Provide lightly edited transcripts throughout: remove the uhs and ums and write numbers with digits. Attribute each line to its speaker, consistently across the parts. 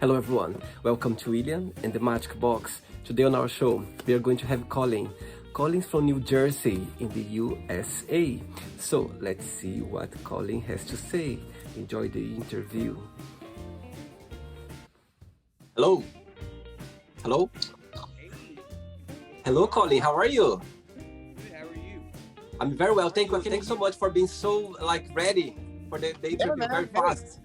Speaker 1: Hello everyone, welcome to William and the Magic Box. Today on our show, we are going to have Colin. Colin's from New Jersey in the USA. So let's see what Colin has to say. Enjoy the interview. Hello. Hello. Hello Colin, how are you?
Speaker 2: Good, how are you?
Speaker 1: I'm very well, thank you. Thanks so much for being so ready for the interview very fast.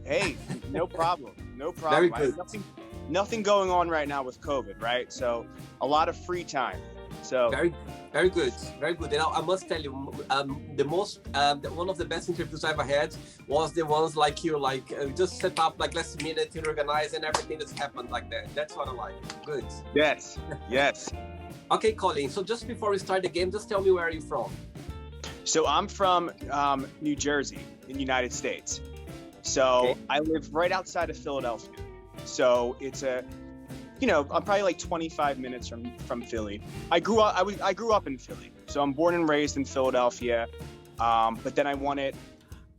Speaker 2: Hey, no problem. No
Speaker 1: Very
Speaker 2: problem.
Speaker 1: good.
Speaker 2: Nothing going on right now with COVID, right? So a lot of free time. So
Speaker 1: Very good, very good. And I must tell you, one of the best interviews I ever had was the ones like you, just set up last minute and organize and everything that's happened like that. That's what I like. Good.
Speaker 2: yes.
Speaker 1: Okay, Colin. So just before we start the game, just tell me where are you from?
Speaker 2: So I'm from New Jersey in the United States. So
Speaker 1: Okay.
Speaker 2: I live right outside of Philadelphia. So it's I'm probably like 25 minutes from Philly. I grew up in Philly. So I'm born and raised in Philadelphia. But then I wanted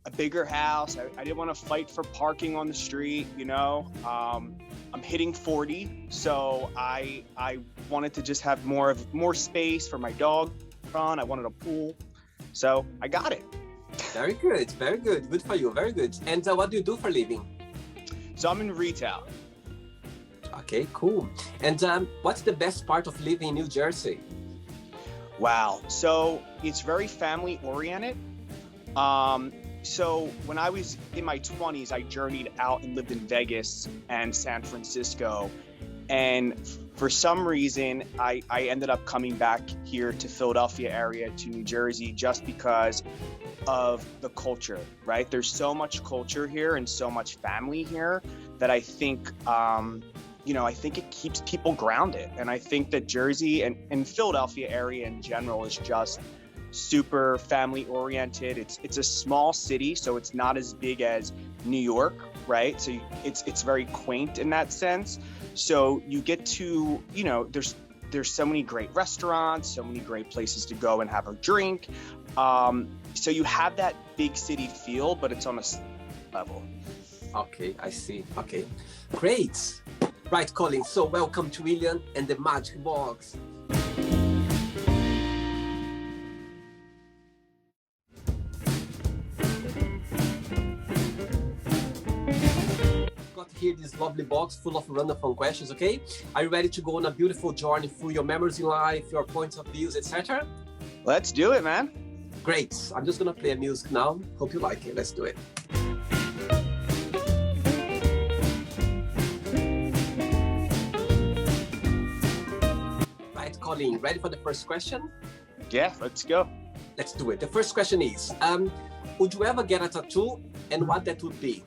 Speaker 2: a bigger house. I didn't want to fight for parking on the street, I'm hitting 40, so I wanted to just have more space for my dog run. I wanted a pool. So I got it.
Speaker 1: Very good, very good. Good for you, very good. And what do you do for a living?
Speaker 2: So I'm in retail.
Speaker 1: Okay, cool. And what's the best part of living in New Jersey?
Speaker 2: Wow. So it's very family oriented. So when I was in my 20s, I journeyed out and lived in Vegas and San Francisco. And for some reason, I ended up coming back here to Philadelphia area, to New Jersey, just because of the culture, right? There's so much culture here and so much family here that I think, I think it keeps people grounded. And I think that Jersey and Philadelphia area in general is just super family oriented. It's a small city, so it's not as big as New York, right? So it's very quaint in that sense. So you get to, there's so many great restaurants, so many great places to go and have a drink. So you have that big city feel, but it's on a level.
Speaker 1: Okay, I see. Okay, great. Right, Colin. So welcome to William and the Magic Box. Got here this lovely box full of random fun questions. Okay, are you ready to go on a beautiful journey through your memories in life, your points of views, etc.?
Speaker 2: Let's do it, man.
Speaker 1: Great. I'm just gonna play a music now. Hope you like it. Let's do it. Right, Colin, ready for the first question?
Speaker 2: Yeah, let's go.
Speaker 1: Let's do it. The first question is, would you ever get a tattoo and what that would be?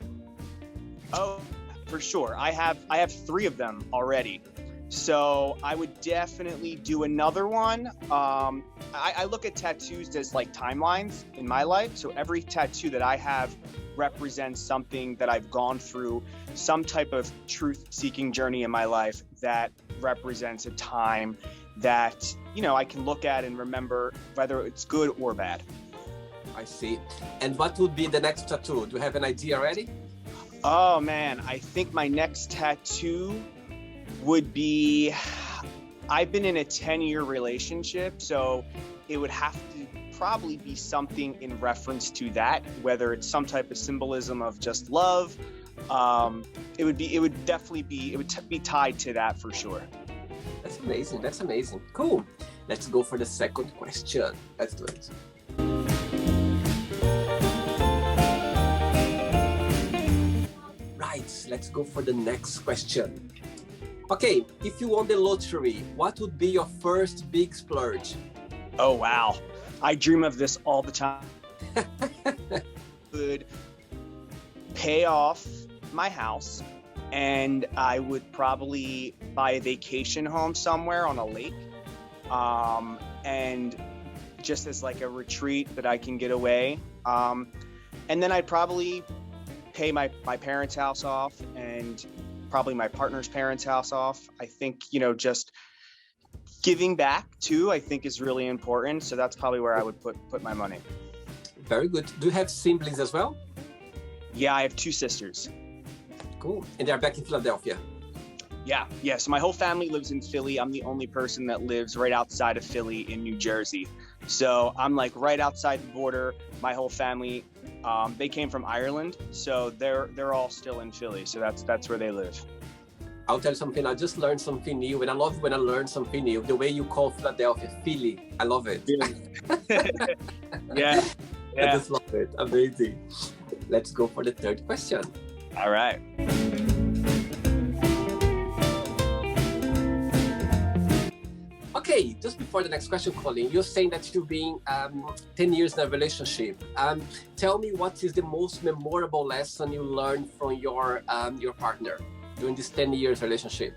Speaker 2: Oh, for sure. I have 3 of them already. So I would definitely do another one. I look at tattoos as like timelines in my life. So every tattoo that I have represents something that I've gone through, some type of truth-seeking journey in my life that represents a time that, I can look at and remember whether it's good or bad.
Speaker 1: I see. And what would be the next tattoo? Do you have an idea already?
Speaker 2: Oh man, I think my next tattoo would be, I've been in a 10-year relationship, so it would have to probably be something in reference to that, whether it's some type of symbolism of just love. It would be tied to that for sure.
Speaker 1: That's amazing. That's amazing. Cool. Let's go for the second question. Let's do it. Right. Let's go for the next question. Okay, if you won the lottery, what would be your first big splurge?
Speaker 2: Oh, wow. I dream of this all the time. Would pay off my house and I would probably buy a vacation home somewhere on a lake. And just as like a retreat that I can get away. And then I'd probably pay my parents' house off and probably my partner's parents' house off. I think, just giving back too, I think is really important. So that's probably where I would put my money.
Speaker 1: Very good. Do you have siblings as well?
Speaker 2: Yeah, I have 2 sisters.
Speaker 1: Cool. And they're back in Philadelphia.
Speaker 2: Yeah. So my whole family lives in Philly. I'm the only person that lives right outside of Philly in New Jersey. So I'm like right outside the border. My whole family, they came from Ireland, so they're all still in Philly. So that's where they live.
Speaker 1: I'll tell you something. I just learned something new, and I love when I learn something new. The way you call Philadelphia, Philly. I love it.
Speaker 2: Yeah.
Speaker 1: I just love it. Amazing. Let's go for the third question.
Speaker 2: All right.
Speaker 1: Okay, just before the next question, Colin, you're saying that you've been 10 years in a relationship. Tell me, what is the most memorable lesson you learned from your partner during this 10 years relationship?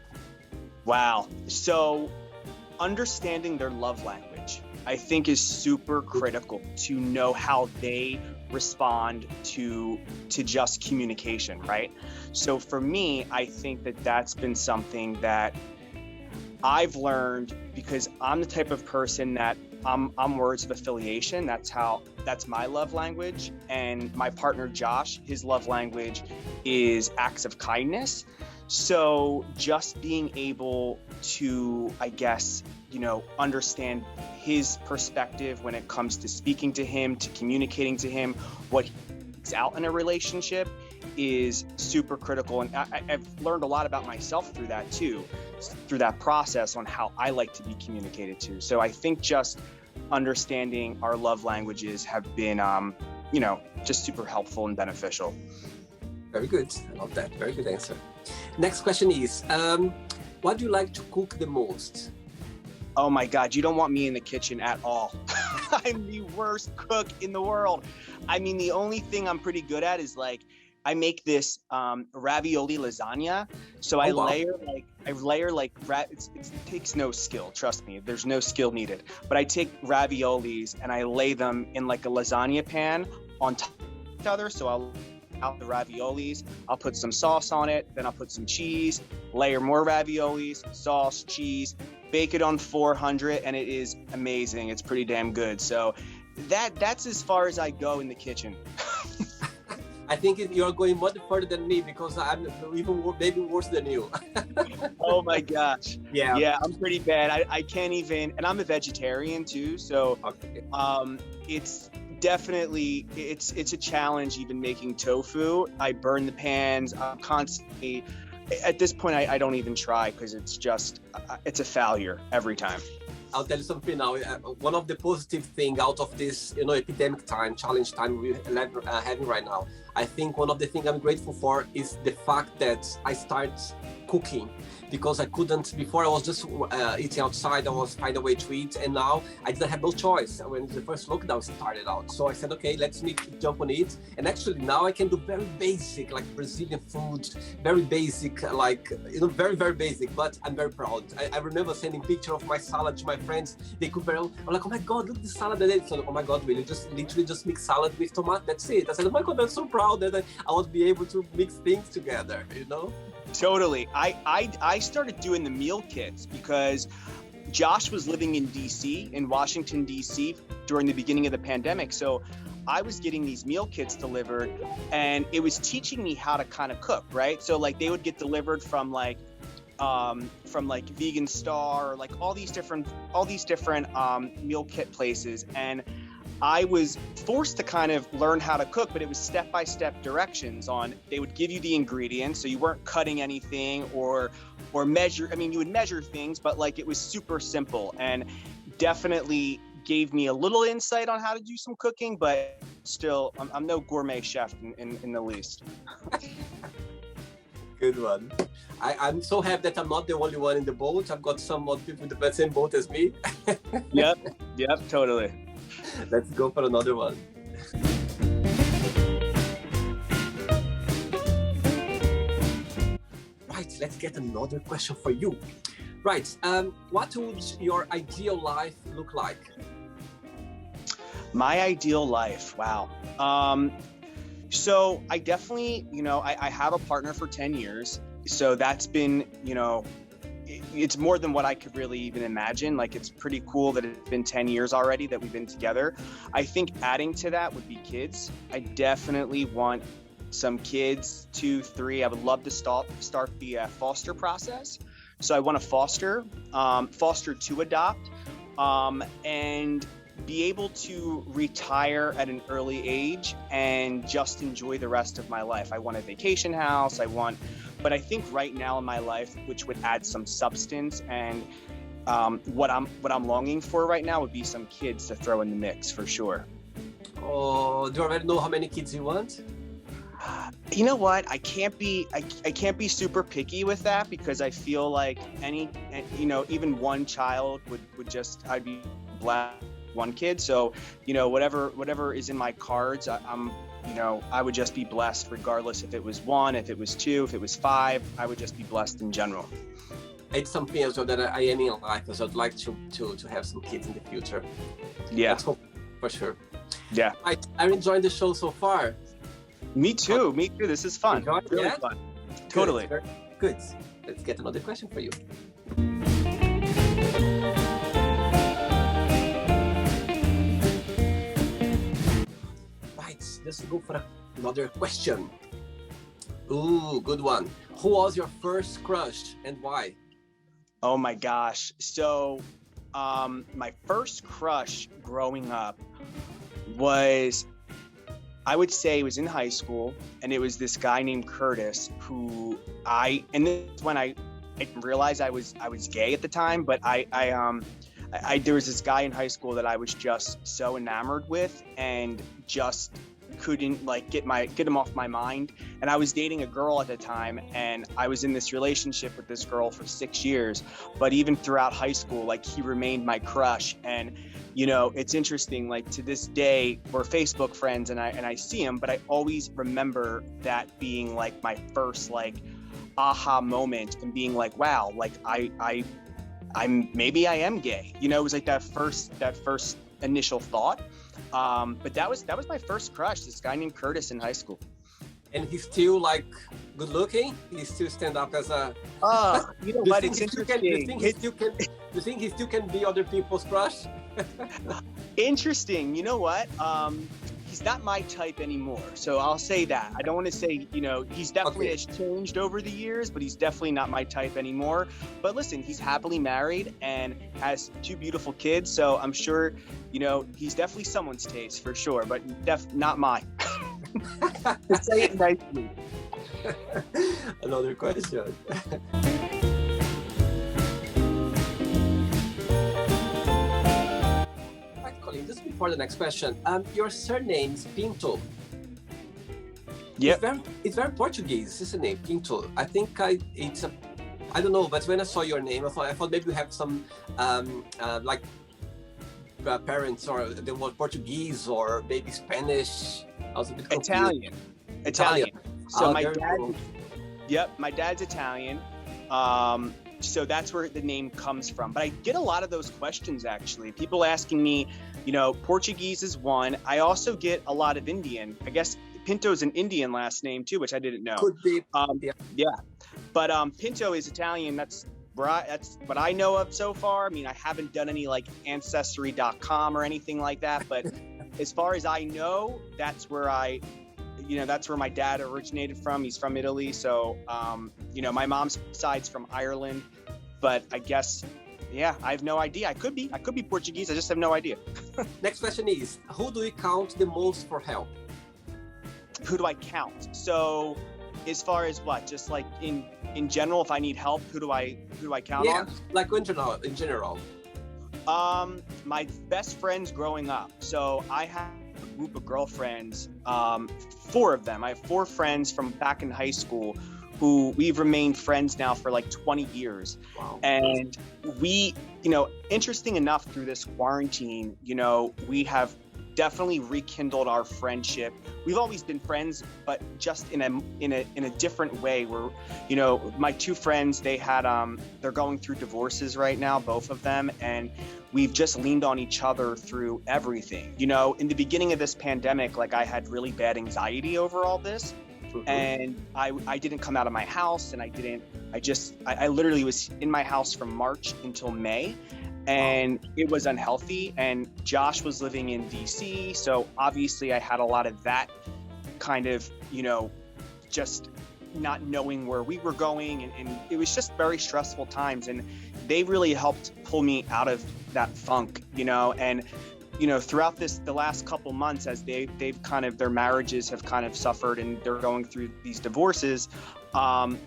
Speaker 2: Wow. So understanding their love language, I think, is super critical to know how they respond to just communication, right? So for me, I think that that's been something that I've learned, because I'm the type of person that I'm words of affiliation. That's my love language. And my partner, Josh, his love language is acts of kindness. So just being able to, I guess, understand his perspective when it comes to speaking to him, to communicating to him, what he's out in a relationship is super critical. And I've learned a lot about myself through that too, through that process on how I like to be communicated to. So I think just understanding our love languages have been, just super helpful and beneficial.
Speaker 1: Very good. I love that. Very good answer. Next question is, what do you like to cook the most?
Speaker 2: Oh my God, you don't want me in the kitchen at all. I'm the worst cook in the world. I mean, the only thing I'm pretty good at is I make this ravioli lasagna. So I layer it takes no skill. Trust me, there's no skill needed. But I take raviolis and I lay them in like a lasagna pan on top of each other. So I'll out the raviolis, I'll put some sauce on it, then I'll put some cheese, layer more raviolis, sauce, cheese, bake it on 400, and it is amazing. It's pretty damn good. So that's as far as I go in the kitchen.
Speaker 1: I think you're going much further than me, because I'm even maybe worse than you.
Speaker 2: Oh my gosh.
Speaker 1: Yeah,
Speaker 2: I'm pretty bad. I can't even, and I'm a vegetarian too. So it's definitely, it's a challenge even making tofu. I burn the pans. I'm constantly, at this point, I don't even try, because it's a failure every time.
Speaker 1: I'll tell you something now. One of the positive things out of this, epidemic time, challenge time we're having right now, I think one of the things I'm grateful for is the fact that I start cooking, because I couldn't before. I was just eating outside. I was finding a way to eat, and now I didn't have no choice when the first lockdown started out. So I said, okay, let's jump on it. And actually now I can do very basic, like Brazilian food, very basic, very, very basic, but I'm very proud. I remember sending picture of my salad to my friends. They could very, I'm like, oh my God, look at the salad. And they said, oh my God, really? Literally just mix salad with tomato. That's it. I said, oh my God, I'm so proud that I would be able to mix things together,
Speaker 2: Totally. I started doing the meal kits because Josh was living in Washington, D.C. during the beginning of the pandemic. So I was getting these meal kits delivered, and it was teaching me how to kind of cook, right? So they would get delivered from Vegan Star, or all these different meal kit places. And I was forced to kind of learn how to cook, but it was step-by-step directions on, they would give you the ingredients, so you weren't cutting anything or measure. I mean, you would measure things, but it was super simple, and definitely gave me a little insight on how to do some cooking, but still, I'm no gourmet chef in the least.
Speaker 1: Good one. I'm so happy that I'm not the only one in the boat. I've got some more people in the same boat as me.
Speaker 2: Yep, totally.
Speaker 1: Let's go for another one. Right, let's get another question for you. Right, what would your ideal life look like?
Speaker 2: My ideal life, wow. So I definitely, I have a partner for 10 years. So that's been, it's more than what I could really even imagine. It's pretty cool that it's been 10 years already that we've been together. I think adding to that would be kids. I definitely want some kids, 2, 3. I would love to start the foster process. So I want to foster to adopt, and be able to retire at an early age and just enjoy the rest of my life. I want a vacation house. But I think right now in my life, which would add some substance, and what I'm longing for right now would be some kids to throw in the mix for sure.
Speaker 1: Oh, do you already know how many kids you want?
Speaker 2: You know what? I can't be super picky with that, because I feel like even one child I'd be blessed with one kid. So, whatever is in my cards, I would just be blessed regardless if it was 1, if it was 2, if it was 5. I would just be blessed in general.
Speaker 1: It's something as well that I am in life, as I'd like to have some kids in the future.
Speaker 2: Yeah,
Speaker 1: let's hope, for sure.
Speaker 2: Yeah,
Speaker 1: I'm enjoying the show so far.
Speaker 2: Me too. This is fun. Really fun. Totally.
Speaker 1: Good. Let's get another question for you. Right, let's go for another question. Ooh, good one. Who was your first crush and why?
Speaker 2: Oh my gosh. So, my first crush growing up was, I would say it was in high school, and it was this guy named Curtis who and this is when I didn't realize I was gay at the time, but there was this guy in high school that I was just so enamored with and just couldn't get him off my mind. And I was dating a girl at the time, and I was in this relationship with this girl for 6 years, but even throughout high school, he remained my crush. And it's interesting, to this day we're Facebook friends, and I see him, but I always remember that being my first aha moment, and being wow, maybe I am gay. It was that first initial thought. But that was my first crush, this guy named Curtis in high school.
Speaker 1: And he's still good looking? He still stand up as a
Speaker 2: what, it's interesting.
Speaker 1: You think he still can be other people's crush?
Speaker 2: Interesting. You know what? He's not my type anymore. So I'll say that. I don't want to say, he's definitely has changed over the years, but he's definitely not my type anymore. But listen, he's happily married and has 2 beautiful kids. So I'm sure, he's definitely someone's taste for sure, but not mine. To say it nicely.
Speaker 1: Another question. Just before the next question, your surname is Pinto.
Speaker 2: Yeah,
Speaker 1: it's very Portuguese, isn't it? Pinto. I think I don't know, but when I saw your name, I thought maybe you have some parents or they were Portuguese or maybe Spanish. I was a bit confused.
Speaker 2: Italian. So my dad.
Speaker 1: Cool.
Speaker 2: Yep, my dad's Italian. So that's where the name comes from. But I get a lot of those questions, actually. People asking me, Portuguese is one. I also get a lot of Indian. I guess Pinto's an Indian last name too, which I didn't know.
Speaker 1: Could be.
Speaker 2: Yeah. But Pinto is Italian. That's what I know of so far. I mean, I haven't done any Ancestry.com or anything like that. But as far as I know, that's where that's where my dad originated from. He's from Italy. So, my mom's side's from Ireland, but I guess, I have no idea. I could be Portuguese. I just have no idea.
Speaker 1: Next question is, who do you count the most for help?
Speaker 2: Who do I count? So as far as what, just in general, if I need help, who do I count on?
Speaker 1: In general.
Speaker 2: My best friends growing up. So I have a group of girlfriends, 4 of them. I have 4 friends from back in high school who we've remained friends now for 20 years.
Speaker 1: Wow.
Speaker 2: And we, interesting enough, through this quarantine, we have definitely rekindled our friendship. We've always been friends, but just in a different way. Where, my 2 friends, they're going through divorces right now, both of them, and we've just leaned on each other through everything. In the beginning of this pandemic, I had really bad anxiety over all this. Mm-hmm. And I didn't come out of my house, and I literally was in my house from March until May, and it was unhealthy. And Josh was living in DC, so obviously I had a lot of that kind of, just not knowing where we were going, and it was just very stressful times, and they really helped pull me out of that funk, and throughout the last couple months, as they've kind of, their marriages have kind of suffered and they're going through these divorces,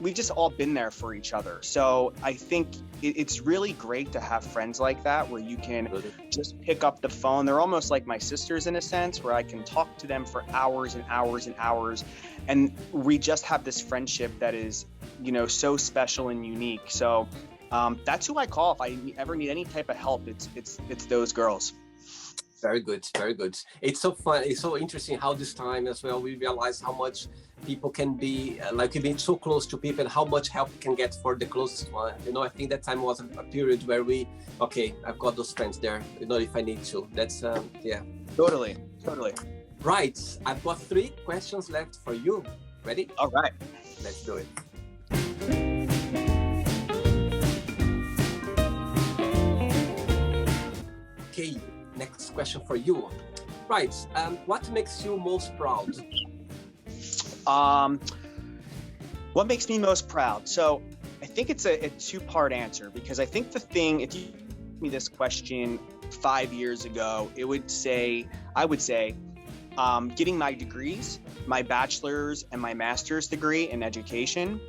Speaker 2: we've just all been there for each other. So I think it's really great to have friends like that, where you can just pick up the phone. They're almost like my sisters in a sense, where I can talk to them for hours and hours and hours. And we just have this friendship that is, so special and unique. So that's who I call if I ever need any type of help. It's those girls.
Speaker 1: Very good, very good. It's so fun. It's so interesting how this time as well we realize how much people can be like being so close to people, and how much help you can get for the closest one. I think that time was a period where I've got those friends there. If I need to. That's yeah.
Speaker 2: Totally.
Speaker 1: Right. I've got 3 questions left for you. Ready?
Speaker 2: All right.
Speaker 1: Let's do it. Okay. Next question for you. Right. What makes you most proud?
Speaker 2: What makes me most proud? So I think it's a 2-part answer, because I think if you asked me this question 5 years ago, I would say getting my degrees, my bachelor's and my master's degree in education.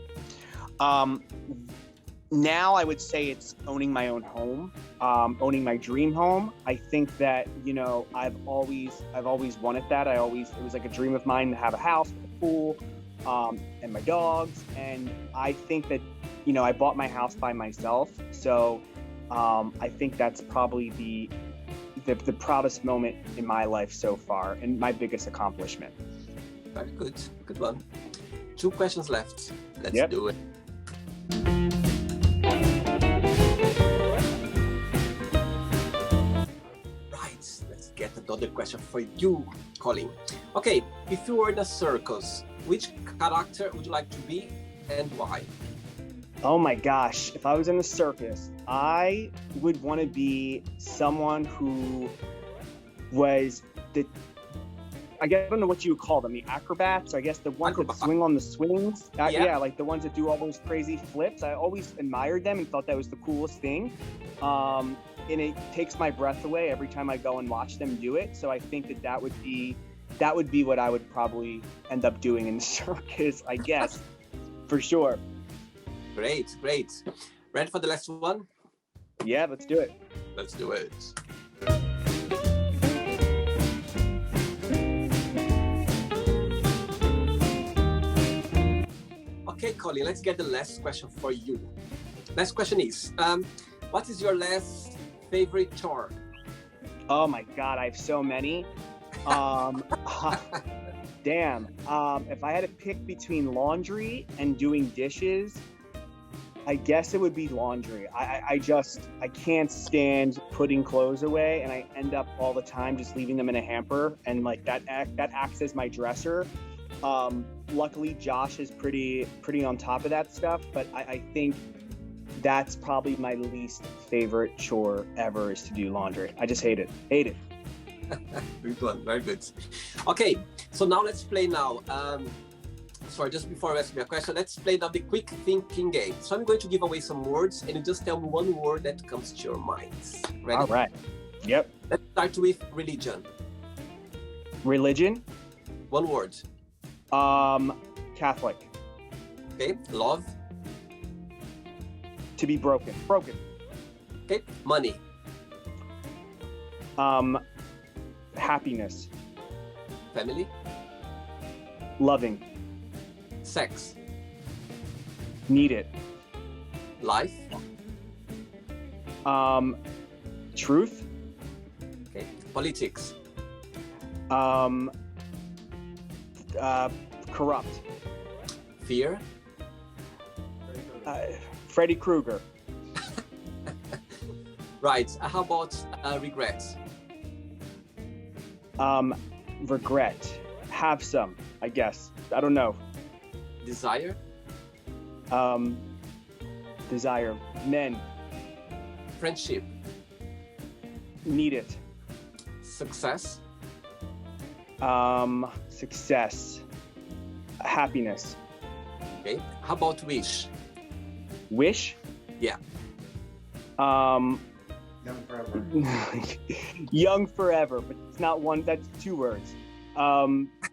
Speaker 2: Now I would say it's owning my own home, owning my dream home. I think that, I've always wanted that. It was like a dream of mine to have a house, a pool, and my dogs. And I think that, I bought my house by myself. So I think that's probably the proudest moment in my life so far, and my biggest accomplishment.
Speaker 1: Very good. Good one. 2 questions left. Let's do it. Get another question for you, Colin. Okay, if you were in a circus, which character would you like to be and why?
Speaker 2: Oh my gosh, if I was in a circus, I would want to be someone who was I don't know what you would call them, the acrobats, I guess the ones that swing on the swings. Yeah, like the ones that do all those crazy flips. I always admired them and thought that was the coolest thing. And it takes my breath away every time I go and watch them do it. So I think that would be what I would probably end up doing in the circus, I guess, for sure.
Speaker 1: Great. Ready for the last one?
Speaker 2: Yeah, let's do it.
Speaker 1: Let's do it. Okay, Colin, let's get the last question for you. Last question is, what is your last favorite chore?
Speaker 2: Oh my God, I have so many. Damn. If I had to pick between laundry and doing dishes, I guess it would be laundry. I can't stand putting clothes away, and I end up all the time just leaving them in a hamper, and like that acts as my dresser. Luckily, Josh is pretty on top of that stuff, but I think that's probably my least favorite chore ever, is to do laundry. I just hate it.
Speaker 1: Good one, very good. Okay, so now let's play now. Sorry, just before I ask me a question, let's play now the quick thinking game. So I'm going to give away some words, and you just tell me one word that comes to your mind. Ready?
Speaker 2: All right. Yep.
Speaker 1: Let's start with religion.
Speaker 2: Religion?
Speaker 1: One word.
Speaker 2: Catholic.
Speaker 1: Okay. Love.
Speaker 2: To be broken.
Speaker 1: Okay. Money.
Speaker 2: Happiness.
Speaker 1: Family.
Speaker 2: Loving.
Speaker 1: Sex.
Speaker 2: Need it.
Speaker 1: Life.
Speaker 2: Truth.
Speaker 1: Okay. Politics.
Speaker 2: Corrupt.
Speaker 1: Fear.
Speaker 2: Freddy Krueger.
Speaker 1: Right. How about regret?
Speaker 2: Regret. Have some, I guess. I don't know.
Speaker 1: Desire.
Speaker 2: Desire. Men.
Speaker 1: Friendship.
Speaker 2: Need it.
Speaker 1: Success.
Speaker 2: Success. Happiness.
Speaker 1: Okay. How about wish?
Speaker 2: Wish?
Speaker 1: Yeah.
Speaker 3: Young forever.
Speaker 2: Young forever, but it's not one. That's two words.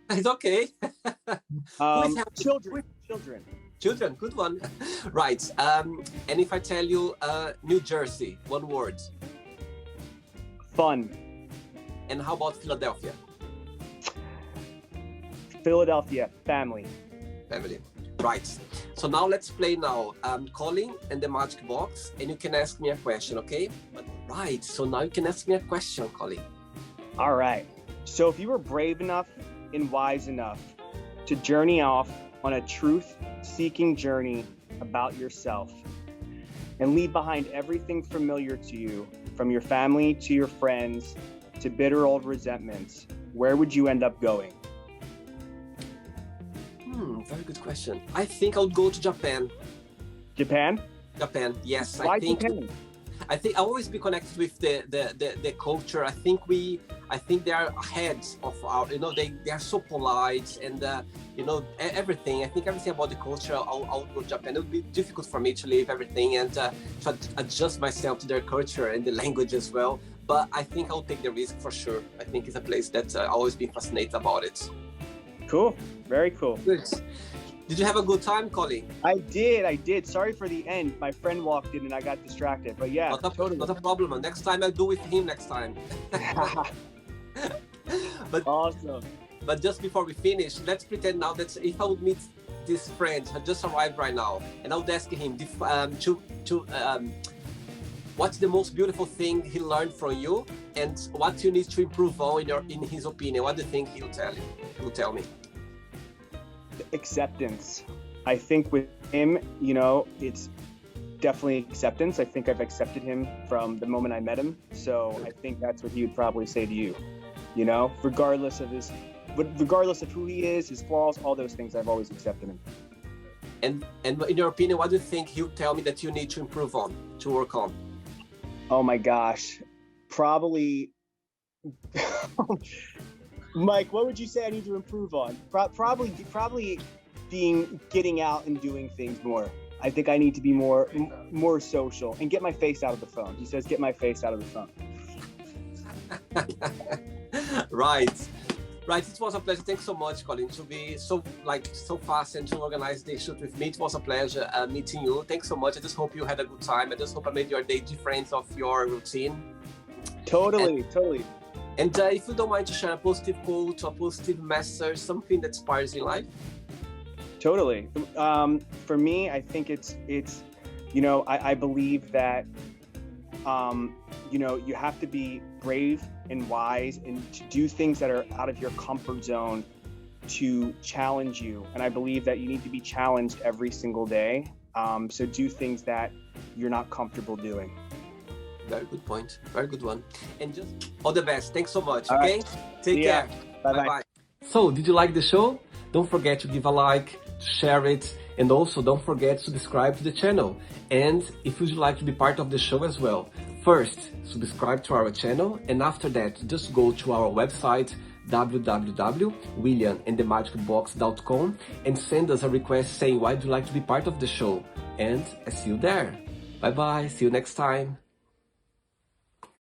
Speaker 1: It's okay. Who is happy?
Speaker 2: Children. Children.
Speaker 1: Children, good one. Right. And if I tell you New Jersey, one word.
Speaker 2: Fun.
Speaker 1: And how about Philadelphia?
Speaker 2: Philadelphia. Family.
Speaker 1: Family. Right. So now let's play now. Colin and the magic box, and you can ask me a question, okay? Right. So now you can ask me a question, Colin.
Speaker 2: All right. So if you were brave enough and wise enough to journey off on a truth-seeking journey about yourself and leave behind everything familiar to you, from your family to your friends to bitter old resentments, where would you end up going?
Speaker 1: Very good question. I think I would go to Japan.
Speaker 2: Japan?
Speaker 1: Japan, yes.
Speaker 2: Why
Speaker 1: I think
Speaker 2: Japan?
Speaker 1: I think I'll always be connected with the culture. I think they are ahead of our, they are so polite and everything. I think everything about the culture. I'll go to Japan. It would be difficult for me to leave everything and to adjust myself to their culture and the language as well. But I think I'll take the risk for sure. I think it's a place that I've always been fascinated about it.
Speaker 2: Cool. Very cool.
Speaker 1: Good. Did you have a good time, Colin?
Speaker 2: I did. Sorry for the end. My friend walked in and I got distracted. But yeah,
Speaker 1: totally. Not a problem. Next time I'll do with him next time. But
Speaker 2: awesome.
Speaker 1: But just before we finish, let's pretend now that if I would meet this friend who just arrived right now, and I would ask him what's the most beautiful thing he learned from you, and what you need to improve on in his opinion. What do you think he'll tell you? He will tell me.
Speaker 2: Acceptance. I think with him, it's definitely acceptance. I think I've accepted him from the moment I met him. So I think that's what he would probably say to you, regardless of who he is, his flaws, all those things, I've always accepted him.
Speaker 1: And in your opinion, what do you think he'll tell me that you need to improve on, to work on?
Speaker 2: Oh my gosh, probably. Mike, what would you say I need to improve on? Probably getting out and doing things more. I think I need to be more social and get my face out of the phone. He says, get my face out of the phone.
Speaker 1: Right. It was a pleasure. Thanks so much, Colin, to be so fast and to organize the shoot with me. It was a pleasure meeting you. Thanks so much. I just hope you had a good time. I just hope I made your day different of your routine.
Speaker 2: Totally.
Speaker 1: And if you don't mind to share a positive quote, a positive message, something that inspires you in life.
Speaker 2: Totally. For me, I think it's I believe that you have to be brave and wise and to do things that are out of your comfort zone to challenge you. And I believe that you need to be challenged every single day. So do things that you're not comfortable doing.
Speaker 1: Very good point. Very good one. And just all the best. Thanks so much.
Speaker 2: All
Speaker 1: okay?
Speaker 2: Right.
Speaker 1: Take care.
Speaker 2: Bye-bye.
Speaker 1: So, did you like the show? Don't forget to give a like, to share it, and also don't forget to subscribe to the channel. And if you'd like to be part of the show as well, first, subscribe to our channel, and after that, just go to our website, www.williamandthemagicbox.com, and send us a request saying why you'd like to be part of the show. And I see you there. Bye-bye. See you next time.